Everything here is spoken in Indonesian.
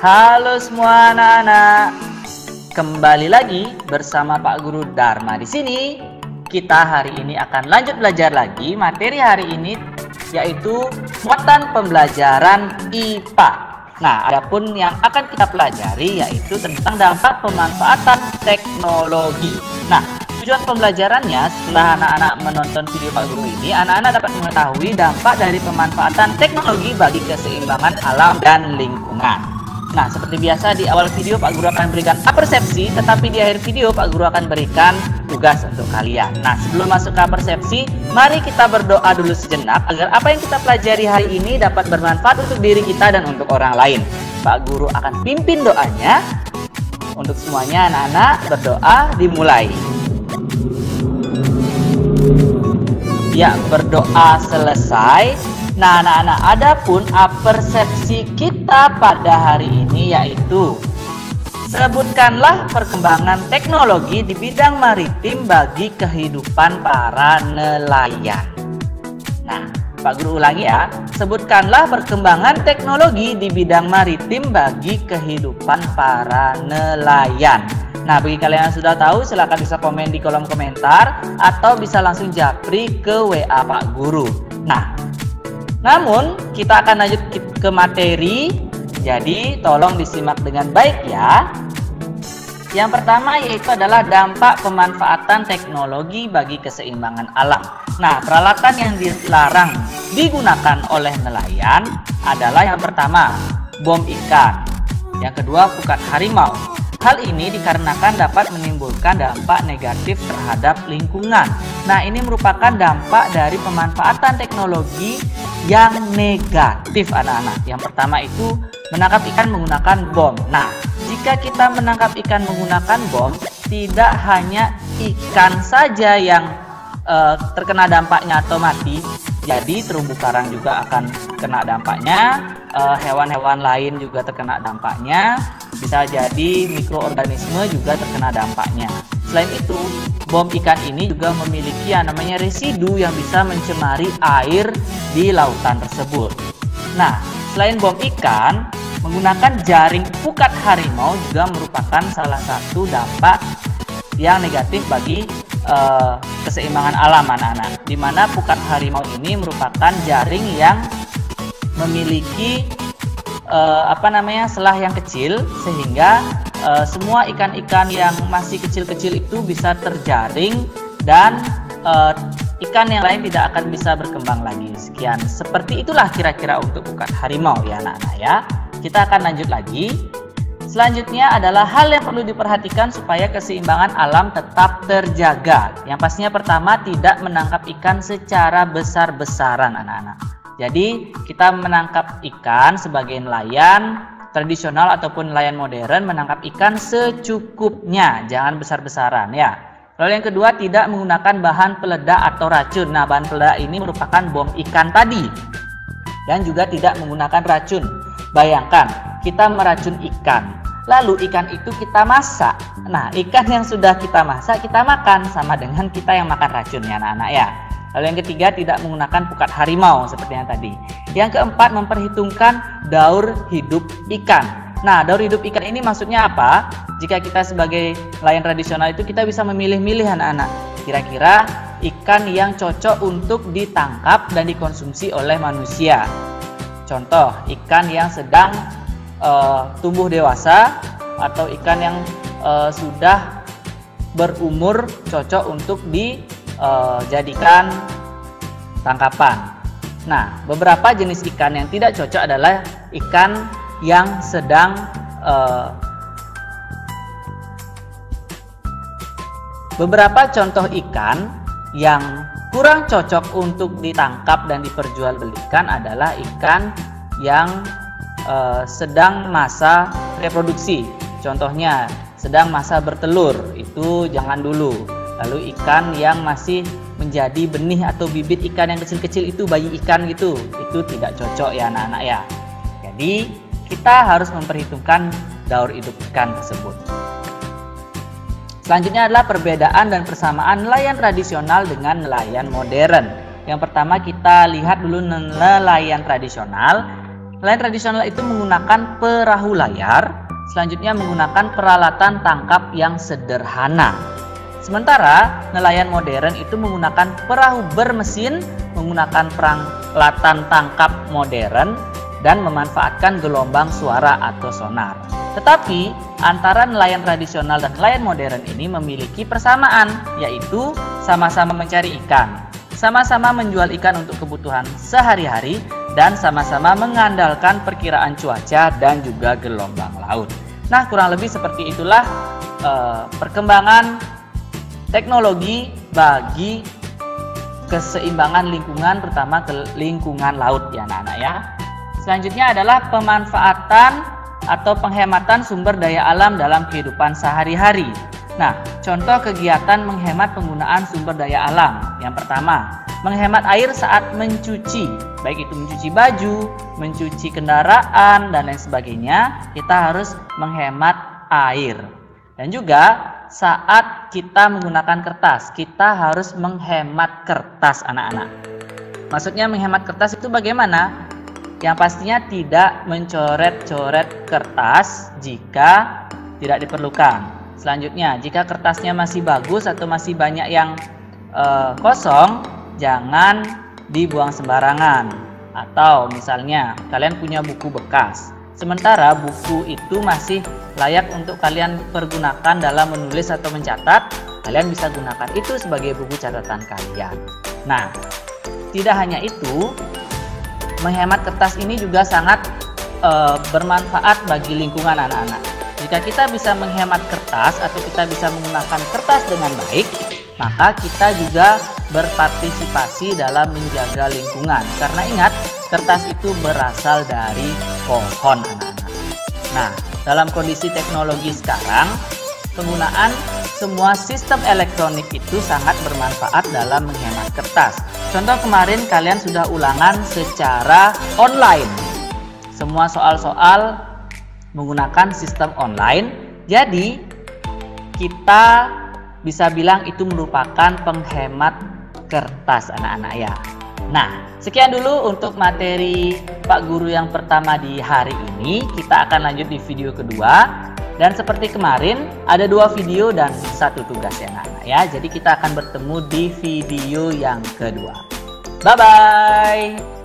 Halo semua anak-anak, kembali lagi bersama Pak Guru Dharma di sini. Kita hari ini akan lanjut belajar lagi. Materi hari ini yaitu muatan pembelajaran IPA. Nah, adapun yang akan kita pelajari yaitu tentang dampak pemanfaatan teknologi. Nah, tujuan pembelajarannya setelah anak-anak menonton video Pak Guru ini, anak-anak dapat mengetahui dampak dari pemanfaatan teknologi bagi keseimbangan alam dan lingkungan. Nah, seperti biasa di awal video Pak Guru akan berikan persepsi, tetapi di akhir video Pak Guru akan berikan tugas untuk kalian. Nah, sebelum masuk ke persepsi, mari kita berdoa dulu sejenak agar apa yang kita pelajari hari ini dapat bermanfaat untuk diri kita dan untuk orang lain. Pak Guru akan pimpin doanya. Untuk semuanya anak-anak, berdoa dimulai. Ya, berdoa selesai. Nah anak-anak, adapun persepsi kita pada hari ini yaitu sebutkanlah perkembangan teknologi di bidang maritim bagi kehidupan para nelayan. Nah, Pak Guru ulangi ya, sebutkanlah perkembangan teknologi di bidang maritim bagi kehidupan para nelayan. Nah, bagi kalian yang sudah tahu silahkan bisa komen di kolom komentar atau bisa langsung japri ke WA Pak Guru. Nah, namun kita akan lanjut ke materi, jadi tolong disimak dengan baik ya. Yang pertama yaitu adalah dampak pemanfaatan teknologi bagi keseimbangan alam. Nah, peralatan yang dilarang digunakan oleh nelayan adalah yang pertama, bom ikan. Yang kedua, pukat harimau. Hal ini dikarenakan dapat menimbulkan dampak negatif terhadap lingkungan. Nah, ini merupakan dampak dari pemanfaatan teknologi yang negatif anak-anak. Yang pertama itu menangkap ikan menggunakan bom. Nah, jika kita menangkap ikan menggunakan bom, tidak hanya ikan saja yang terkena dampaknya atau mati, jadi terumbu karang juga akan kena dampaknya, hewan-hewan lain juga terkena dampaknya, bisa jadi mikroorganisme juga terkena dampaknya. Selain itu, bom ikan ini juga memiliki yang namanya residu yang bisa mencemari air di lautan tersebut. Nah, selain bom ikan, menggunakan jaring pukat harimau juga merupakan salah satu dampak yang negatif bagi keseimbangan alam anak-anak, di mana pukat harimau ini merupakan jaring yang memiliki selah yang kecil, sehingga semua ikan-ikan yang masih kecil-kecil itu bisa terjaring dan ikan yang lain tidak akan bisa berkembang lagi. Sekian, seperti itulah kira-kira untuk pukat harimau ya anak-anak ya. Kita akan lanjut lagi. Selanjutnya adalah hal yang perlu diperhatikan supaya keseimbangan alam tetap terjaga. Yang pastinya pertama, tidak menangkap ikan secara besar-besaran anak-anak. Jadi kita menangkap ikan sebagai nelayan tradisional ataupun nelayan modern, menangkap ikan secukupnya, jangan besar-besaran ya. Lalu yang kedua, tidak menggunakan bahan peledak atau racun. Nah, bahan peledak ini merupakan bom ikan tadi. Dan juga tidak menggunakan racun. Bayangkan, kita meracun ikan. Lalu ikan itu kita masak. Nah, ikan yang sudah kita masak kita makan, sama dengan kita yang makan racunnya anak-anak ya. Lalu yang ketiga, tidak menggunakan pukat harimau seperti yang tadi. Yang keempat, memperhitungkan daur hidup ikan. Nah, daur hidup ikan ini maksudnya apa? Jika kita sebagai nelayan tradisional itu kita bisa memilih-milih anak-anak. Kira-kira ikan yang cocok untuk ditangkap dan dikonsumsi oleh manusia. Contoh, ikan yang sedang tumbuh dewasa atau ikan yang sudah berumur cocok untuk dijadikan tangkapan. Nah, beberapa jenis ikan yang tidak cocok adalah ikan yang sedang beberapa contoh ikan yang kurang cocok untuk ditangkap dan diperjualbelikan adalah ikan yang sedang masa reproduksi. Contohnya sedang masa bertelur, itu jangan dulu. Lalu ikan yang masih menjadi benih atau bibit ikan yang kecil-kecil itu, bayi ikan gitu, itu tidak cocok ya anak-anak ya. Jadi kita harus memperhitungkan daur hidup ikan tersebut. Selanjutnya adalah perbedaan dan persamaan nelayan tradisional dengan nelayan modern. Yang pertama kita lihat dulu nelayan tradisional. Nelayan tradisional itu menggunakan perahu layar, selanjutnya menggunakan peralatan tangkap yang sederhana. Sementara nelayan modern itu menggunakan perahu bermesin, menggunakan peralatan tangkap modern, dan memanfaatkan gelombang suara atau sonar. Tetapi antara nelayan tradisional dan nelayan modern ini memiliki persamaan, yaitu sama-sama mencari ikan, sama-sama menjual ikan untuk kebutuhan sehari-hari, dan sama-sama mengandalkan perkiraan cuaca dan juga gelombang laut. Nah, kurang lebih seperti itulah perkembangan teknologi bagi keseimbangan lingkungan, terutama ke lingkungan laut ya anak-anak ya. Selanjutnya adalah pemanfaatan atau penghematan sumber daya alam dalam kehidupan sehari-hari. Nah, contoh kegiatan menghemat penggunaan sumber daya alam. Yang pertama, menghemat air saat mencuci, baik itu mencuci baju, mencuci kendaraan, dan lain sebagainya. Kita harus menghemat air. Dan juga saat kita menggunakan kertas, kita harus menghemat kertas anak-anak. Maksudnya menghemat kertas itu bagaimana? Yang pastinya tidak mencoret-coret kertas jika tidak diperlukan. Selanjutnya, jika kertasnya masih bagus atau masih banyak yang kosong, jangan dibuang sembarangan. Atau misalnya kalian punya buku bekas, sementara buku itu masih layak untuk kalian pergunakan dalam menulis atau mencatat, kalian bisa gunakan itu sebagai buku catatan kalian. Nah, tidak hanya itu, menghemat kertas ini juga sangat bermanfaat bagi lingkungan anak-anak. Jika kita bisa menghemat kertas atau kita bisa menggunakan kertas dengan baik, maka kita juga berpartisipasi dalam menjaga lingkungan. Karena ingat, kertas itu berasal dari pohon anak-anak. Nah, dalam kondisi teknologi sekarang, penggunaan semua sistem elektronik itu sangat bermanfaat dalam menghemat kertas. Contoh kemarin kalian sudah ulangan secara online. Semua soal-soal menggunakan sistem online. Jadi kita bisa bilang itu merupakan penghemat kertas anak-anak ya. Nah, sekian dulu untuk materi Pak Guru yang pertama di hari ini. Kita akan lanjut di video kedua. Dan seperti kemarin, ada 2 video dan 1 tugas ya anak-anak ya. Jadi kita akan bertemu di video yang kedua. Bye-bye!